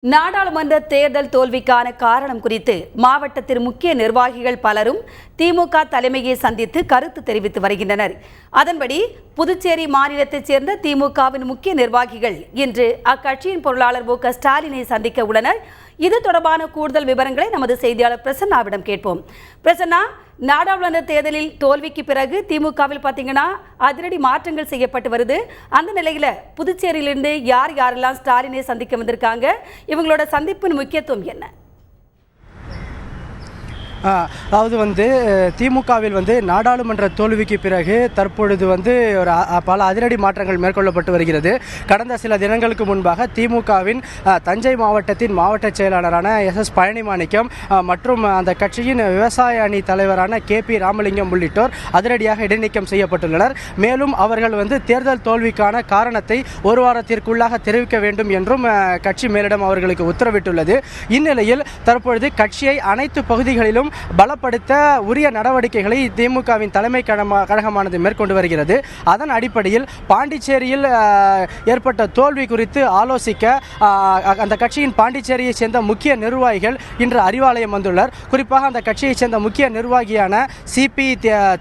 நாடாளுமன்ற தேர்தல் தோல்விக்கான காரணம் குறித்து மாவட்டத்தின் முக்கிய நிர்வாகிகள் பலரும் திமுக தலைமையை சந்தித்து கருத்து தெரிவித்து வருகின்றனர். அதன்படி புதுச்சேரி மாநிலத்தைச் சேர்ந்த திமுகவின் முக்கிய நிர்வாகிகள் இன்று அக்கட்சியின் பொருளாளர் மு.க.ஸ்டாலினை சந்திக்க உள்ளனர். இது தொடர்பான கூடுதல் விவரங்களை நமது செய்தியாளர் பிரசன்னாவிடம் கேட்போம். பிரசன்னா, நாடாளுமன்ற தேர்தலில் தோல்விக்கு பிறகு திமுகவில் பார்த்தீங்கன்னா அதிரடி மாற்றங்கள் செய்யப்பட்டு வருது. அந்த நிலையில புதுச்சேரியிலிருந்து யாரெல்லாம் ஸ்டாலினை சந்திக்க வந்திருக்காங்க, இவங்களோட சந்திப்பின் முக்கியத்துவம் என்ன? அதாவது திமுகவில் நாடாளுமன்ற தோல்விக்கு பிறகு தற்பொழுது ஒரு பல அதிரடி மாற்றங்கள் மேற்கொள்ளப்பட்டு வருகிறது. கடந்த சில தினங்களுக்கு முன்பாக திமுகவின் தஞ்சை மாவட்டத்தின் மாவட்ட செயலாளரான எஸ் பழனிமாணிக்கம் மற்றும் அந்த கட்சியின் விவசாய அணி தலைவரான கே.பி. ராமலிங்கம் உள்ளிட்டோர் அதிரடியாக இடைநீக்கம் செய்யப்பட்டுள்ளனர். மேலும் அவர்கள் தேர்தல் தோல்விக்கான காரணத்தை ஒரு வாரத்திற்குள்ளாக தெரிவிக்க வேண்டும் என்றும் கட்சி மேலிடம் அவர்களுக்கு உத்தரவிட்டுள்ளது. இந்நிலையில் தற்பொழுது கட்சியை அனைத்து பகுதிகளிலும் பலப்படுத்த உரிய நடவடிக்கைகளை திமுகவின் தலைமை கழகமானது மேற்கொண்டு வருகிறது. அதன் அடிப்படையில் பாண்டிச்சேரியில் ஏற்பட்ட தோல்வி குறித்து ஆலோசிக்க அந்த கட்சியின் பாண்டிச்சேரியை சேர்ந்த முக்கிய நிர்வாகிகள் இன்று அறிவாலயம் வந்துள்ளனர். குறிப்பாக அந்த கட்சியை சேர்ந்த முக்கிய நிர்வாகியான சி.பி.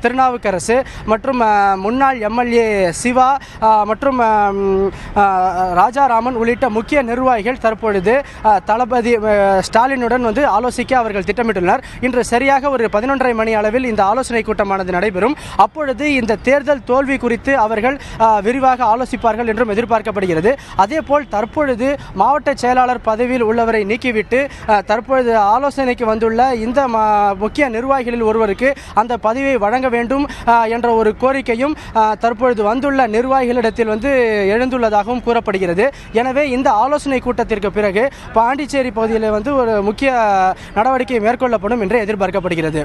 திருநாவுக்கரசு மற்றும் முன்னாள் எம்எல்ஏ சிவா மற்றும் ராஜாராமன் உள்ளிட்ட முக்கிய நிர்வாகிகள் தற்பொழுது தளபதி ஸ்டாலினுடன் ஆலோசிக்க அவர்கள் திட்டமிட்டுள்ளனர். இன்று சரியாக ஒரு 11:30 மணி அளவில் இந்த ஆலோசனை கூட்டமானது நடைபெறும். அப்பொழுது இந்த தேர்தல் தோல்வி குறித்து அவர்கள் விரிவாக ஆலோசிப்பார்கள் என்றும் எதிர்பார்க்கப்படுகிறது. அதேபோல் தற்பொழுது மாவட்ட செயலாளர் பதவியில் உள்ளவரை நீக்கிவிட்டு தற்பொழுது ஆலோசனைக்கு வந்துள்ள இந்த முக்கிய நிர்வாகிகளில் ஒருவருக்கு அந்த பதவியை வழங்க வேண்டும் என்ற ஒரு கோரிக்கையும் தற்பொழுது வந்துள்ள நிர்வாகிகளிடத்தில் எழுந்துள்ளதாகவும் கூறப்படுகிறது. எனவே இந்த ஆலோசனை கூட்டத்திற்கு பிறகு பாண்டிச்சேரி பகுதியில் ஒரு முக்கிய நடவடிக்கை மேற்கொள்ளப்படும் என்று எதிர்பார்க்கப்படுகிறது.